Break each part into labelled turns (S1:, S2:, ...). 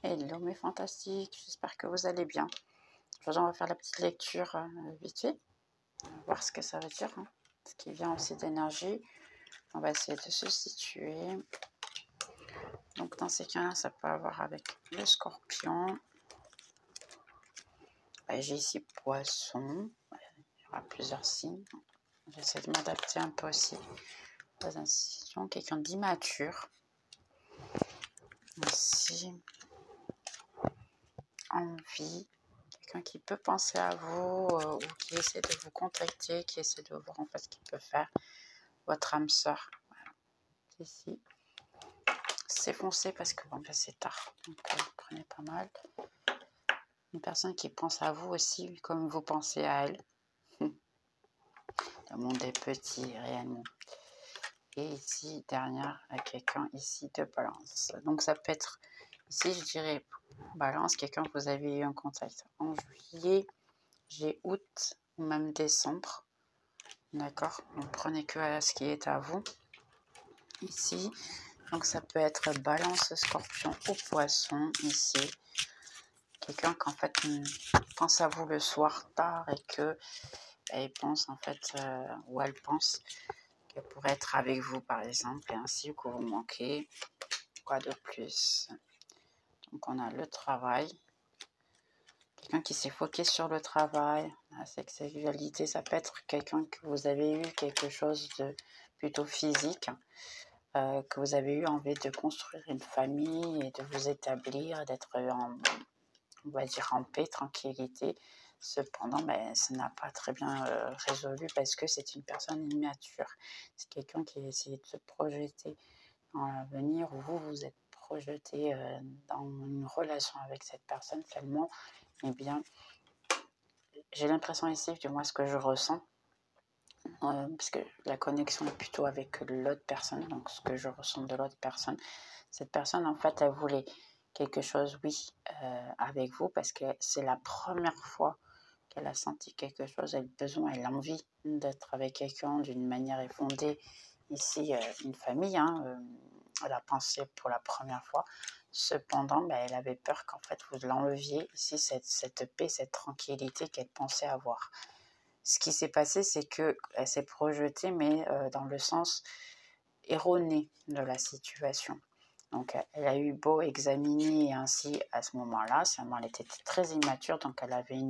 S1: Hello mes fantastiques, j'espère que vous allez bien. Aujourd'hui, on va faire la petite lecture vite fait, on va voir ce que ça veut dire, hein, ce qui vient aussi d'énergie. On va essayer de se situer. Donc dans ces cas-là, ça peut avoir avec le scorpion. J'ai ici poisson, il y aura plusieurs signes. J'essaie de m'adapter un peu aussi aux institutions. Quelqu'un d'immature. Ici, envie. Quelqu'un qui peut penser à vous ou qui essaie de vous contacter, qui essaie de voir en fait ce qu'il peut faire. Votre âme sœur. Voilà. Ici. C'est foncé parce que bon, ben, c'est tard. Donc vous prenez pas mal. Une personne qui pense à vous aussi comme vous pensez à elle. Le monde est petit réellement. Et ici, dernière, à quelqu'un ici de balance. Donc ça peut être, ici je dirais balance, quelqu'un que vous avez eu en contact en juillet, j'ai août ou même décembre. D'accord. Donc prenez que à ce qui est à vous. Ici, donc ça peut être balance, scorpion ou poisson ici. Quelqu'un qu'en fait pense à vous le soir tard et que elle pense en fait, ou elle pense qu'elle pourrait être avec vous par exemple, et ainsi que vous manquez. Quoi de plus? Donc on a le travail. Quelqu'un qui s'est foqué sur le travail, la sexualité, ça peut être quelqu'un que vous avez eu quelque chose de plutôt physique, que vous avez eu envie de construire une famille et de vous établir, d'être en, on va dire en paix, tranquillité. Cependant, ça n'a pas très bien résolu parce que c'est une personne immature. C'est quelqu'un qui a essayé de se projeter dans l'avenir où vous vous êtes projeté dans une relation avec cette personne tellement, eh bien, j'ai l'impression ici, du moins ce que je ressens, parce que la connexion est plutôt avec l'autre personne, donc ce que je ressens de l'autre personne. Cette personne, en fait, elle voulait quelque chose, oui, avec vous, parce que c'est la première fois qu'elle a senti quelque chose, elle a besoin, elle a envie d'être avec quelqu'un d'une manière fondée. Ici, une famille, hein, elle a pensé pour la première fois. Cependant, elle avait peur qu'en fait vous l'enleviez ici, cette paix, cette tranquillité qu'elle pensait avoir. Ce qui s'est passé, c'est qu'elle s'est projetée, mais dans le sens erroné de la situation. Donc, elle a eu beau examiner ainsi à ce moment-là, seulement elle était très immature, donc elle avait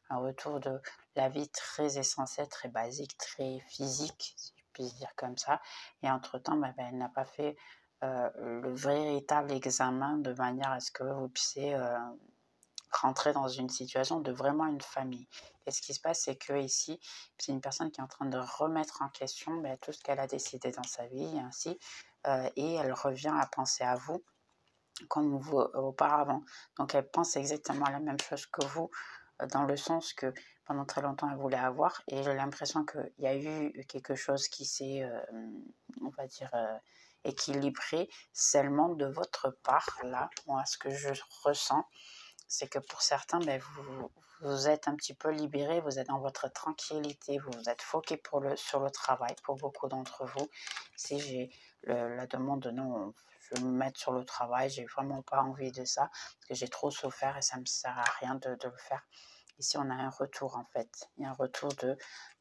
S1: un retour de la vie très essentiel, très basique, très physique, si je puis dire comme ça. Et entre-temps, elle n'a pas fait le véritable examen de manière à ce que vous puissiez rentrer dans une situation de vraiment une famille. Et ce qui se passe, c'est que ici, c'est une personne qui est en train de remettre en question tout ce qu'elle a décidé dans sa vie, et ainsi, et elle revient à penser à vous comme vous auparavant. Donc elle pense exactement la même chose que vous, dans le sens que pendant très longtemps elle voulait avoir, et j'ai l'impression qu'il y a eu quelque chose qui s'est, on va dire, équilibré seulement de votre part. Là, moi, ce que je ressens, c'est que pour certains, vous êtes un petit peu libéré, vous êtes dans votre tranquillité, vous vous êtes foqué sur le travail, pour beaucoup d'entre vous. Si j'ai la demande de non, je vais me mettre sur le travail, j'ai vraiment pas envie de ça, parce que j'ai trop souffert et ça me sert à rien de le faire. Ici, on a un retour en fait. Il y a un retour de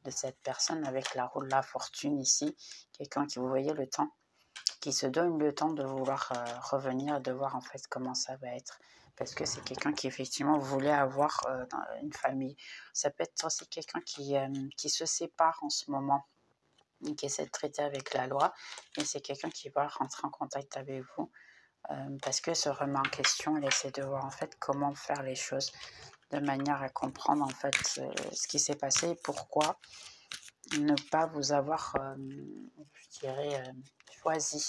S1: cette personne avec la roue de la fortune ici. Quelqu'un qui, vous voyez, le temps, qui se donne le temps de vouloir revenir, de voir en fait comment ça va être. Parce que c'est quelqu'un qui effectivement voulait avoir une famille. Ça peut être aussi quelqu'un qui se sépare en ce moment, qui essaie de traiter avec la loi. Et c'est quelqu'un qui va rentrer en contact avec vous parce qu'elle se remet en question, elle essaie de voir en fait comment faire les choses de manière à comprendre en fait ce qui s'est passé et pourquoi ne pas vous avoir, je dirais, choisi.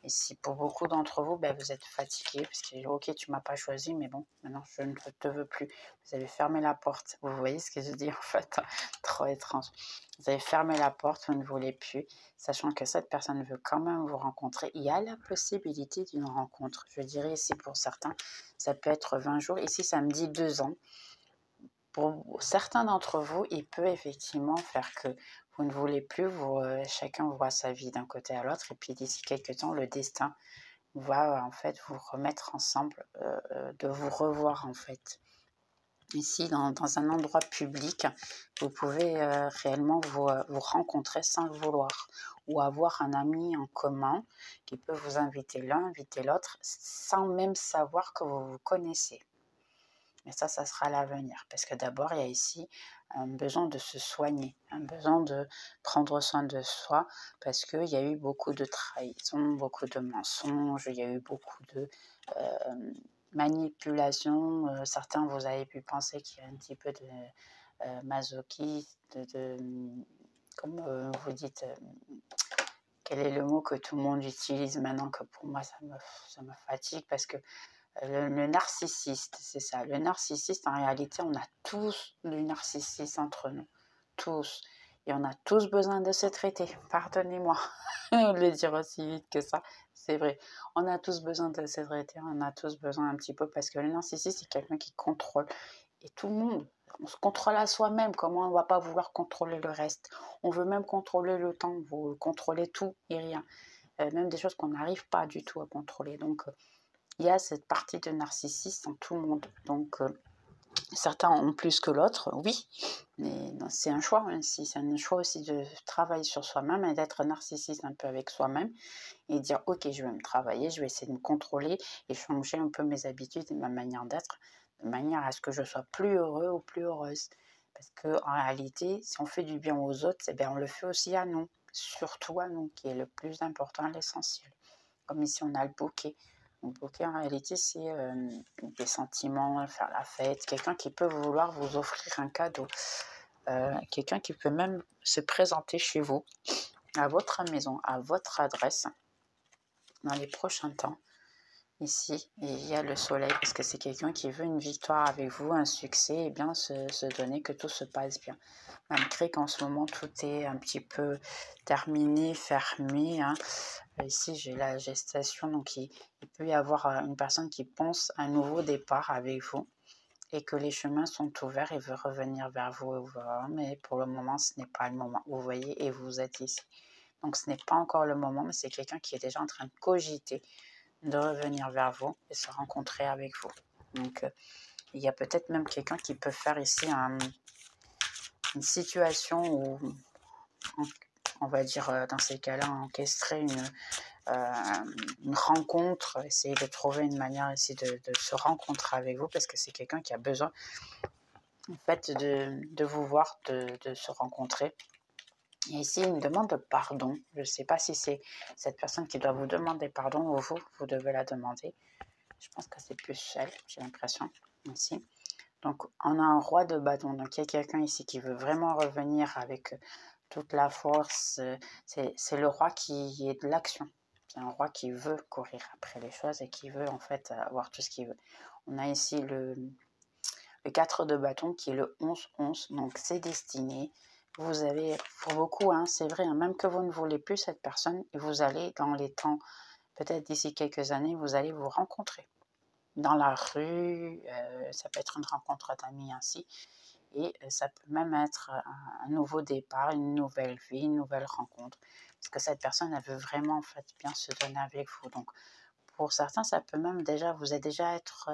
S1: Et si pour beaucoup d'entre vous, vous êtes fatigué, parce que ok, tu m'as pas choisi, mais bon, maintenant je ne te veux plus. Vous avez fermé la porte. Vous voyez ce que je dis en fait, trop étrange. Vous avez fermé la porte, vous ne voulez plus, sachant que cette personne veut quand même vous rencontrer. Il y a la possibilité d'une rencontre. Je dirais ici pour certains, ça peut être 20 jours. Ici, ça me dit 2 ans. Pour certains d'entre vous, il peut effectivement faire que vous ne voulez plus, chacun voit sa vie d'un côté à l'autre, et puis d'ici quelques temps, le destin va en fait vous remettre ensemble, de vous revoir en fait. Ici, dans un endroit public, vous pouvez réellement vous rencontrer sans le vouloir, ou avoir un ami en commun qui peut vous inviter l'un, inviter l'autre, sans même savoir que vous vous connaissez. Mais ça sera à l'avenir, parce que d'abord, il y a ici un besoin de se soigner, un besoin de prendre soin de soi, parce qu'il y a eu beaucoup de trahison, beaucoup de mensonges, il y a eu beaucoup de manipulation. Certains, vous avez pu penser qu'il y a un petit peu de masochisme, comme vous dites, quel est le mot que tout le monde utilise maintenant, que pour moi ça me fatigue, parce que le narcissiste, c'est ça. Le narcissiste, en réalité, on a tous du narcissisme entre nous. Tous. Et on a tous besoin de se traiter. Pardonnez-moi de le dire aussi vite que ça. C'est vrai. On a tous besoin de se traiter. On a tous besoin un petit peu, parce que le narcissiste, c'est quelqu'un qui contrôle. Et tout le monde. On se contrôle à soi-même. Comment on ne va pas vouloir contrôler le reste? On veut même contrôler le temps. On veut contrôler tout et rien. Même des choses qu'on n'arrive pas du tout à contrôler. Donc, il y a cette partie de narcissisme en tout le monde. Donc, certains ont plus que l'autre, oui, mais c'est un choix aussi. C'est un choix aussi de travailler sur soi-même et d'être narcissiste un peu avec soi-même et dire, ok, je vais me travailler, je vais essayer de me contrôler et changer un peu mes habitudes et ma manière d'être, de manière à ce que je sois plus heureux ou plus heureuse. Parce qu'en réalité, si on fait du bien aux autres, eh bien, on le fait aussi à nous, surtout à nous, qui est le plus important, l'essentiel. Comme ici, on a le bouquet. Le bouquet, en réalité, c'est des sentiments, faire la fête, quelqu'un qui peut vouloir vous offrir un cadeau, quelqu'un qui peut même se présenter chez vous, à votre maison, à votre adresse, dans les prochains temps. Ici, il y a le soleil, parce que c'est quelqu'un qui veut une victoire avec vous, un succès, et bien se donner que tout se passe bien. Malgré qu'en ce moment, tout est un petit peu terminé, fermé. Hein. Ici, j'ai la gestation, donc il peut y avoir une personne qui pense à un nouveau départ avec vous et que les chemins sont ouverts et veut revenir vers vous, mais pour le moment, ce n'est pas le moment. Vous voyez, et vous êtes ici. Donc, ce n'est pas encore le moment, mais c'est quelqu'un qui est déjà en train de cogiter de revenir vers vous et se rencontrer avec vous. Donc, il y a peut-être même quelqu'un qui peut faire ici une situation où, on va dire, dans ces cas-là, orchestrer une rencontre, essayer de trouver une manière ici de se rencontrer avec vous, parce que c'est quelqu'un qui a besoin en fait de vous voir, de se rencontrer. Et ici, une demande de pardon. Je ne sais pas si c'est cette personne qui doit vous demander pardon ou vous devez la demander. Je pense que c'est plus elle, j'ai l'impression, ici. Donc, on a un roi de bâton. Donc, il y a quelqu'un ici qui veut vraiment revenir avec toute la force. C'est le roi qui est de l'action. C'est un roi qui veut courir après les choses et qui veut en fait avoir tout ce qu'il veut. On a ici le 4 de bâton qui est le 11-11. Donc, c'est destiné. Vous avez, pour beaucoup, hein, c'est vrai, hein, même que vous ne voulez plus cette personne, et vous allez, dans les temps, peut-être d'ici quelques années, vous allez vous rencontrer dans la rue, ça peut être une rencontre d'amis ainsi, et ça peut même être un nouveau départ, une nouvelle vie, une nouvelle rencontre, parce que cette personne, elle veut vraiment en fait bien se donner avec vous. Donc, pour certains, ça peut même déjà, vous êtes déjà être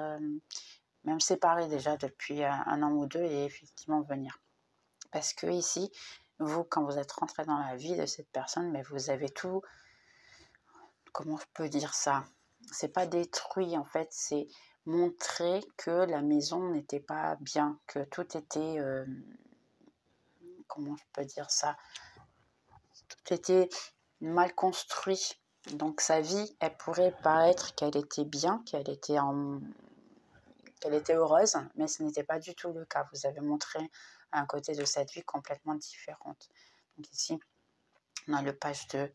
S1: même séparés déjà depuis un an ou deux, et effectivement venir. Parce que ici, vous, quand vous êtes rentré dans la vie de cette personne, mais vous avez tout, comment je peux dire ça? C'est pas détruit en fait, c'est montrer que la maison n'était pas bien, que tout était, comment je peux dire ça? Tout était mal construit. Donc sa vie, elle pourrait paraître qu'elle était bien, qu'elle était heureuse, mais ce n'était pas du tout le cas. Vous avez montré un côté de cette vie complètement différente. Donc ici, on a le page de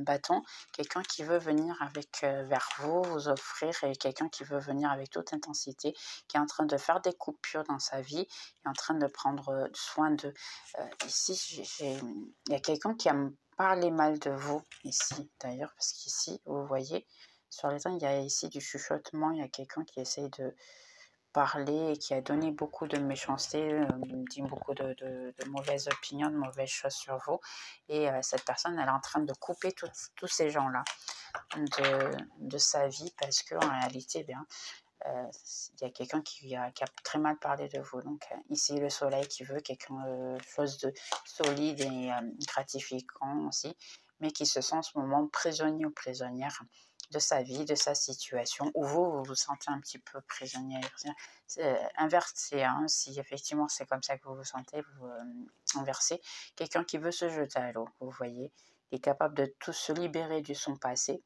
S1: bâton, quelqu'un qui veut venir vers vous, vous offrir, et quelqu'un qui veut venir avec toute intensité, qui est en train de faire des coupures dans sa vie, qui est en train de prendre soin de... ici, il y a quelqu'un qui a parlé mal de vous, ici d'ailleurs, parce qu'ici, vous voyez, sur les uns, il y a ici du chuchotement, il y a quelqu'un qui essaye parlé et qui a donné beaucoup de méchanceté, dit beaucoup de mauvaises opinions, de mauvaises choses sur vous. Et cette personne, elle est en train de couper tous ces gens-là de sa vie parce qu'en réalité, eh bien, il y a quelqu'un qui a très mal parlé de vous. Donc ici, le soleil qui veut quelque chose de solide et gratifiant aussi, mais qui se sent en ce moment prisonnier ou prisonnière de sa vie, de sa situation, ou vous vous sentez un petit peu prisonnier. Inversez, hein, si effectivement c'est comme ça que vous vous sentez, vous inversez. Quelqu'un qui veut se jeter à l'eau, vous voyez, il est capable de tout se libérer de son passé,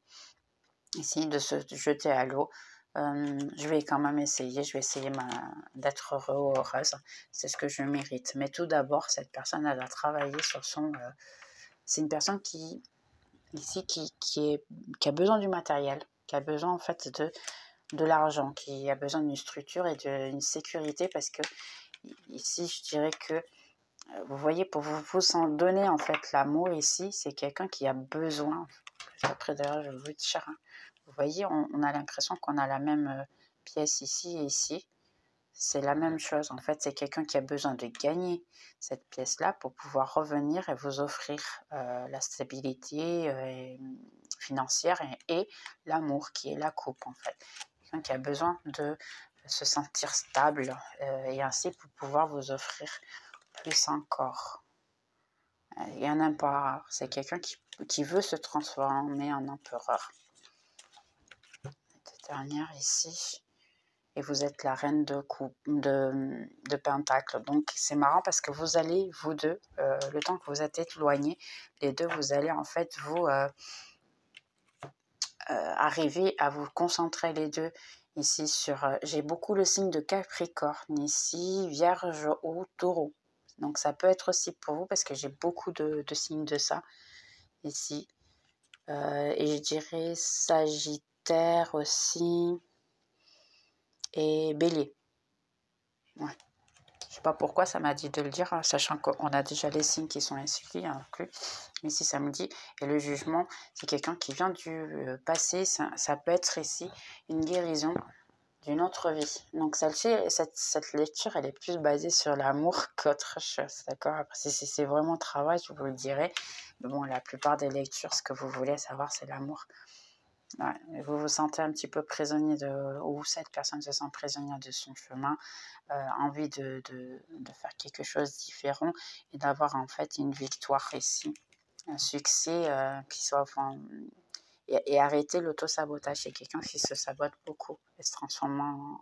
S1: ici, de se jeter à l'eau. Je vais quand même essayer, je vais essayer d'être heureux ou heureuse, c'est ce que je mérite. Mais tout d'abord, cette personne, elle a travaillé sur son... c'est une personne qui a besoin du matériel, qui a besoin en fait de l'argent, qui a besoin d'une structure et d'une sécurité, parce que ici, je dirais que, vous voyez, pour vous en donner en fait l'amour ici, c'est quelqu'un qui a besoin. Après d'ailleurs, je vous dire, hein, vous voyez, on a l'impression qu'on a la même pièce ici et ici. C'est la même chose. En fait, c'est quelqu'un qui a besoin de gagner cette pièce-là pour pouvoir revenir et vous offrir la stabilité financière et l'amour qui est la coupe, en fait. Quelqu'un qui a besoin de se sentir stable et ainsi pour pouvoir vous offrir plus encore. Il y a un empereur. C'est quelqu'un qui veut se transformer en empereur. Cette dernière ici. Et vous êtes la reine de Pentacle. Donc, c'est marrant parce que vous allez, vous deux, le temps que vous êtes éloignés, les deux, vous allez en fait vous arriver à vous concentrer les deux ici sur... j'ai beaucoup le signe de Capricorne ici, Vierge ou Taureau. Donc, ça peut être aussi pour vous parce que j'ai beaucoup de signes de ça ici. Et je dirais Sagittaire aussi et Bélier. Ouais. Je ne sais pas pourquoi ça m'a dit de le dire, hein, sachant qu'on a déjà les signes qui sont inscrits, inclus. Mais ici, ça me dit, et le jugement, c'est quelqu'un qui vient du passé. Ça peut être ici une guérison d'une autre vie. Donc cette lecture, elle est plus basée sur l'amour qu'autre chose, d'accord? Après, si c'est vraiment travail, je vous le dirai. Mais bon, la plupart des lectures, ce que vous voulez savoir, c'est l'amour. Ouais, vous vous sentez un petit peu prisonnier ou cette personne se sent prisonnière de son chemin, envie de faire quelque chose de différent et d'avoir en fait une victoire ici, un succès qui soit... Enfin, et arrêter l'auto-sabotage. C'est quelqu'un qui se sabote beaucoup et se transforme en...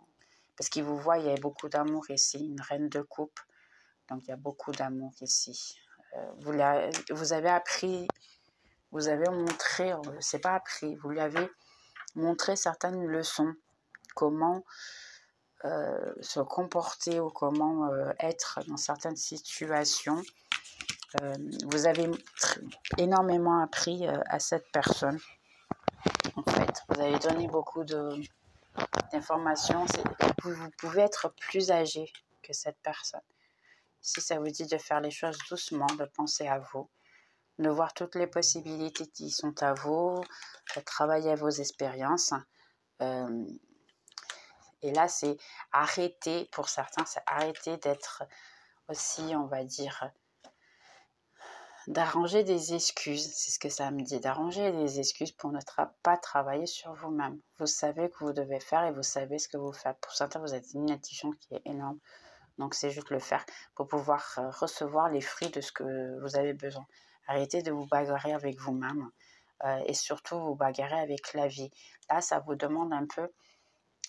S1: Parce qu'il vous voit, il y a beaucoup d'amour ici, une reine de coupe, donc il y a beaucoup d'amour ici. Vous avez appris... Vous avez montré, c'est pas appris, vous lui avez montré certaines leçons, comment se comporter ou comment être dans certaines situations. Vous avez énormément appris à cette personne, en fait. Vous avez donné beaucoup d'informations. Vous pouvez être plus âgé que cette personne. Si ça vous dit de faire les choses doucement, de penser à vous, de voir toutes les possibilités qui sont à vous, de travailler à vos expériences. Et là, c'est arrêter, pour certains, c'est arrêter d'être aussi, on va dire, d'arranger des excuses. C'est ce que ça me dit, d'arranger des excuses pour ne pas travailler sur vous-même. Vous savez que vous devez faire et vous savez ce que vous faites. Pour certains, vous êtes une intuition qui est énorme. Donc, c'est juste le faire pour pouvoir recevoir les fruits de ce que vous avez besoin. Arrêtez de vous bagarrer avec vous-même et surtout vous bagarrer avec la vie. Là, ça vous demande un peu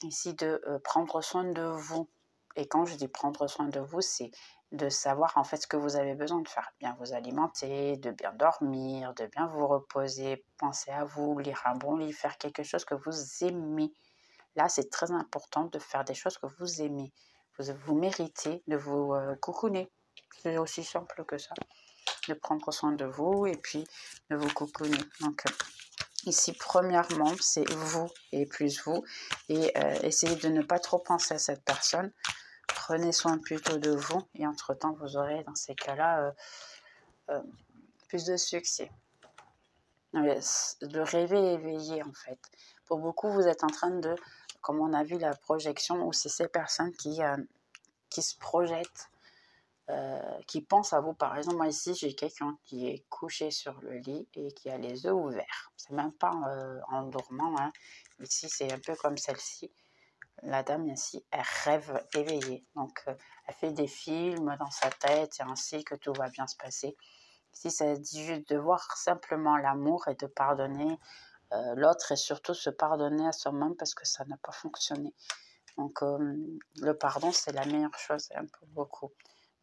S1: ici de prendre soin de vous. Et quand je dis prendre soin de vous, c'est de savoir en fait ce que vous avez besoin de faire. Bien vous alimenter, de bien dormir, de bien vous reposer, penser à vous, lire un bon livre, faire quelque chose que vous aimez. Là, c'est très important de faire des choses que vous aimez. Vous méritez de vous cocooner. C'est aussi simple que ça. De prendre soin de vous et puis de vous cocooner. Donc, ici, premièrement, c'est vous et plus vous. Et essayez de ne pas trop penser à cette personne. Prenez soin plutôt de vous. Et entre-temps, vous aurez, dans ces cas-là, plus de succès. De rêver éveillé, en fait. Pour beaucoup, vous êtes en train de comme on a vu la projection, où c'est ces personnes qui se projettent, qui pensent à vous. Par exemple, moi ici, j'ai quelqu'un qui est couché sur le lit et qui a les yeux ouverts. C'est même pas en dormant, hein. Ici, c'est un peu comme celle-ci. La dame ici, elle rêve éveillée. Donc, elle fait des films dans sa tête et ainsi que tout va bien se passer. Ici, ça dit juste de voir simplement l'amour et de pardonner l'autre, et surtout se pardonner à soi-même parce que ça n'a pas fonctionné. Donc, le pardon, c'est la meilleure chose, un peu beaucoup.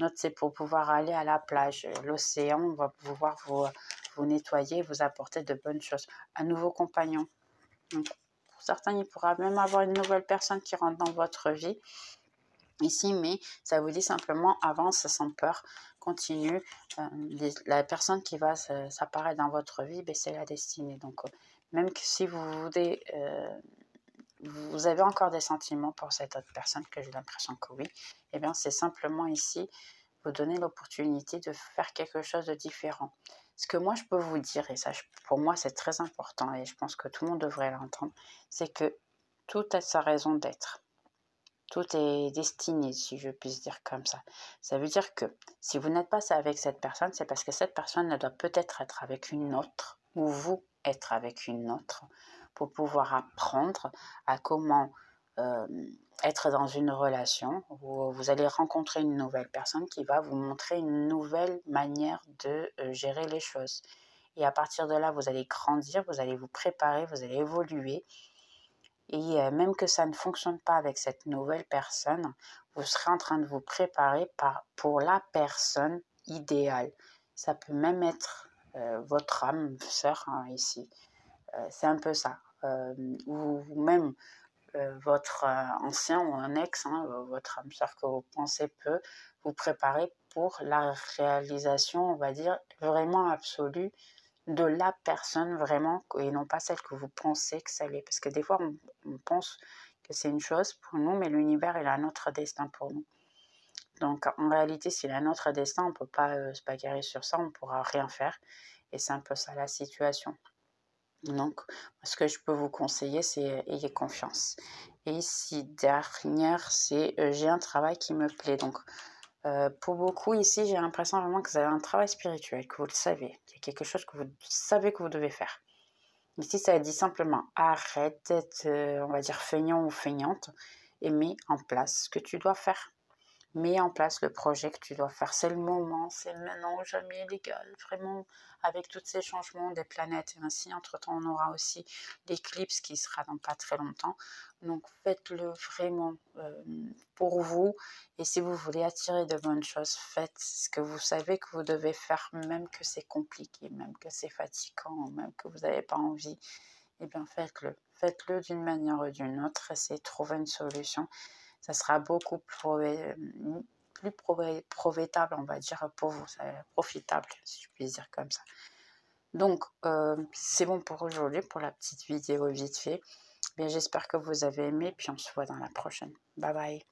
S1: Note, c'est pour pouvoir aller à la plage. L'océan va pouvoir vous nettoyer, vous apporter de bonnes choses. Un nouveau compagnon. Donc, pour certains, il pourra même avoir une nouvelle personne qui rentre dans votre vie ici, mais ça vous dit simplement avance sans peur, continue. La personne qui va s'apparaître dans votre vie, ben, c'est la destinée. Donc, même que si vous avez encore des sentiments pour cette autre personne, que j'ai l'impression que oui, eh bien, c'est simplement ici vous donner l'opportunité de faire quelque chose de différent. Ce que moi, je peux vous dire, et ça, pour moi, c'est très important, et je pense que tout le monde devrait l'entendre, c'est que tout a sa raison d'être. Tout est destiné, si je puis dire comme ça. Ça veut dire que si vous n'êtes pas avec cette personne, c'est parce que cette personne ne doit peut-être être avec une autre, ou vous être avec une autre, pour pouvoir apprendre à comment être dans une relation où vous allez rencontrer une nouvelle personne qui va vous montrer une nouvelle manière de gérer les choses. Et à partir de là, vous allez grandir, vous allez vous préparer, vous allez évoluer. Et même que ça ne fonctionne pas avec cette nouvelle personne, vous serez en train de vous préparer pour la personne idéale. Ça peut même être votre âme sœur, hein, ici. C'est un peu ça. Ou même votre ancien ou un ex, hein, votre âme sœur que vous pensez peut vous préparer pour la réalisation, on va dire, vraiment absolue de la personne vraiment, et non pas celle que vous pensez que ça l'est. Parce que des fois, on pense que c'est une chose pour nous, mais l'univers, il a un autre destin pour nous. Donc, en réalité, s'il a un autre destin, on ne peut pas se bagarrer sur ça, on ne pourra rien faire. Et c'est un peu ça la situation. Donc, ce que je peux vous conseiller, c'est ayez confiance. Et ici, dernière, c'est j'ai un travail qui me plaît. Donc, pour beaucoup ici, j'ai l'impression vraiment que vous avez un travail spirituel, que vous le savez, qu'il y a quelque chose que vous savez que vous devez faire. Ici, ça dit simplement arrête d'être, on va dire, feignant ou feignante et mets en place ce que tu dois faire. Mets en place le projet que tu dois faire. C'est le moment, c'est maintenant ou jamais, les gars. Vraiment, avec tous ces changements des planètes. Et ainsi, entre-temps, on aura aussi l'éclipse qui sera dans pas très longtemps. Donc, faites-le vraiment pour vous. Et si vous voulez attirer de bonnes choses, faites ce que vous savez que vous devez faire, même que c'est compliqué, même que c'est fatigant, même que vous n'avez pas envie. Eh bien, faites-le. Faites-le d'une manière ou d'une autre. Essayez de trouver une solution. Ça sera beaucoup plus profitable, on va dire, pour vous, profitable, si je puis dire comme ça. Donc, c'est bon pour aujourd'hui, pour la petite vidéo vite fait. Bien, j'espère que vous avez aimé, puis on se voit dans la prochaine. Bye bye.